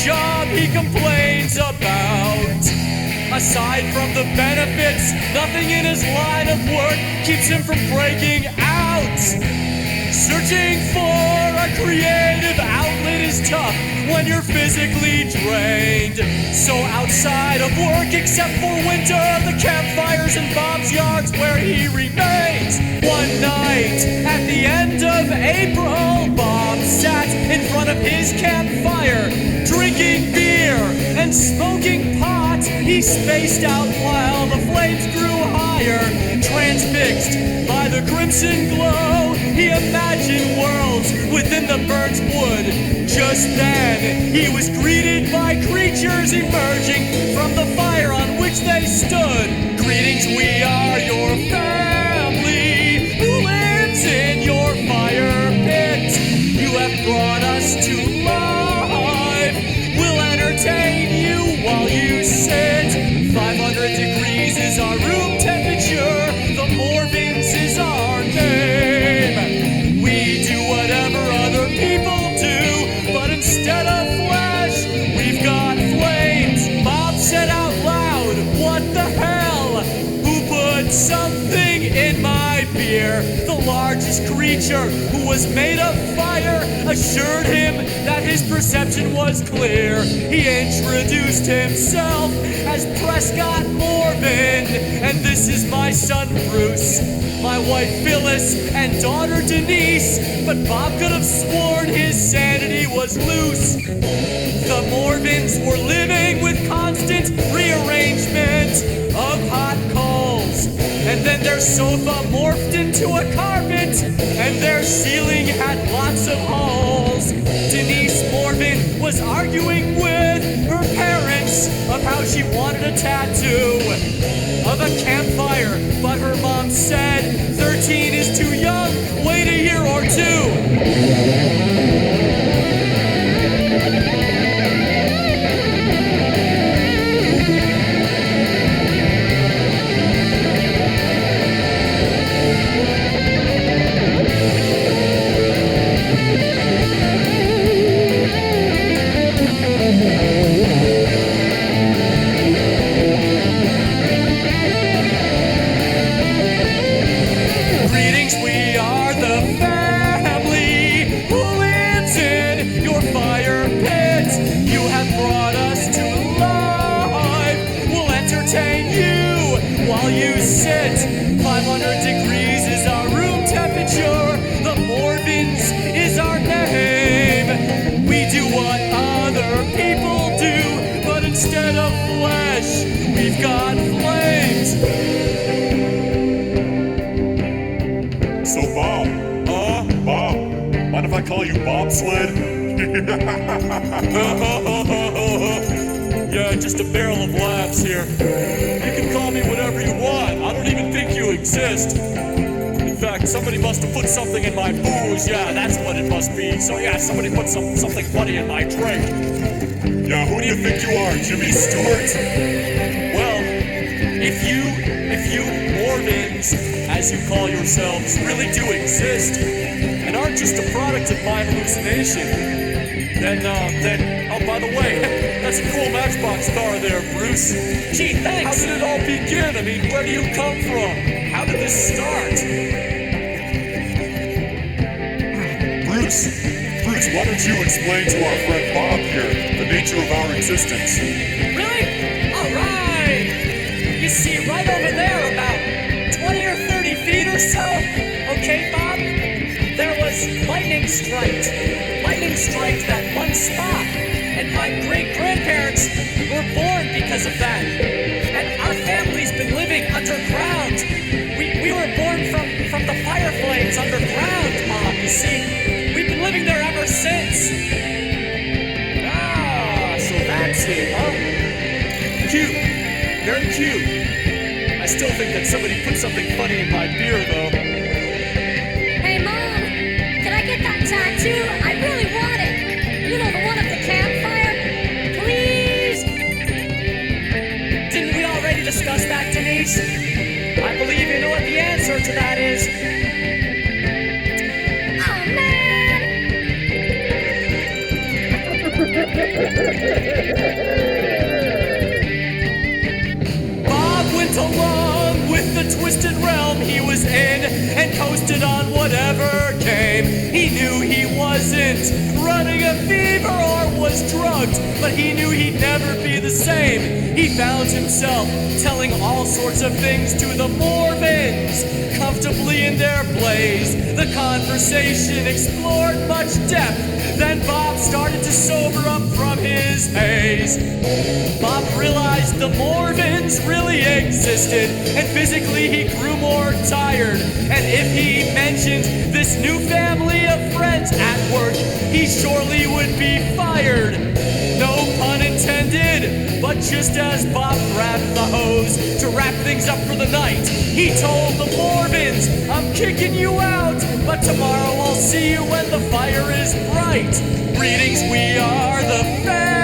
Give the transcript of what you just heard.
job he complains about. Aside from the benefits, nothing in his line of work keeps him from breaking out. Searching for a creative outlet is tough when you're physically drained. So outside of work, except for winter, the campfires in Bob's yards where he remains. One night, at the end of April, Bob sat in front of his campfire, drinking beer and smoking pot. He spaced out while the flames grew higher. Transfixed by the crimson glow, he imagined worlds within the burnt wood. Just then, he was greeted by creatures emerging from the fire on which they stood. Greetings, we are your family who lives in your fire pit. You have brought us to life. We'll entertain you while you sit. 500 degrees is our room temperature. The Morvins is our name. We do whatever other people do, but instead of flesh, we've got flames. Bob said out loud, what the hell? Who put something in my beer? The largest creature, who was made of fire, assured him that his perception was clear. He introduced himself as Prescott Morvin, and this is my son Bruce, my wife Phyllis, and daughter Denise. But Bob could have sworn his sanity was loose. The Morvins were living with constant rearrangement of hot coals, and then their sofa morphed into a carpet, and their ceiling had lots of holes. Denise Morvin was arguing with her parents of how she wanted a tattoo of a campfire, but her mom said 13 is too young, wait a year or two. While you sit, 500 degrees is our room temperature. The Morvins is our name. We do what other people do, but instead of flesh, we've got flames. So Bob, mind if I call you Bobsled? Yeah, just a barrel of laughs here. You can call me whatever you want. I don't even think you exist. In fact, somebody must have put something in my booze. Yeah, that's what it must be. So yeah, somebody put something funny in my drink. Yeah, who do you think you are, Jimmy Stewart? Well, if you Morvins, as you call yourselves, really do exist and aren't just a product of my hallucination, then, oh, by the way, that's a cool Matchbox car there, Bruce. Gee, thanks. How did it all begin? I mean, where do you come from? How did this start? Bruce, why don't you explain to our friend Bob here the nature of our existence? Really? All right. You see, right over there, about 20 or 30 feet or so, okay, Bob? There was lightning striked that one spot, and my great-grandparents were born because of that. And our family's been living underground. We were born from the fire flames underground, Mom, you see. We've been living there ever since. Ah, so that's it, huh? Cute. Very cute. I still think that somebody put something funny in my beer, though. Hey, Mom, can I get that tattoo? I really want it. You know, the one at the campfire? Please? Didn't we already discuss that, Denise? I believe you know what the answer to that is. Oh, man! Bob went along with the twisted realm he was in and coasted on whatever came. He knew he wasn't running a fever or was drugged, but he knew he'd never be the same. He found himself telling all sorts of things to the Morvins, comfortably in their blaze. The conversation explored much depth. Then Bob started to sober up from his haze. Bob realized the Morvins really existed, and physically he grew more tired. And if he mentioned this new family of friends at work, he surely would be fired. No pun intended, but just as Bob grabbed the hose to wrap things up for the night, he told the Morvins, "I'm kicking you out, but tomorrow I'll see you when the fire is bright." Greetings, we are the fans.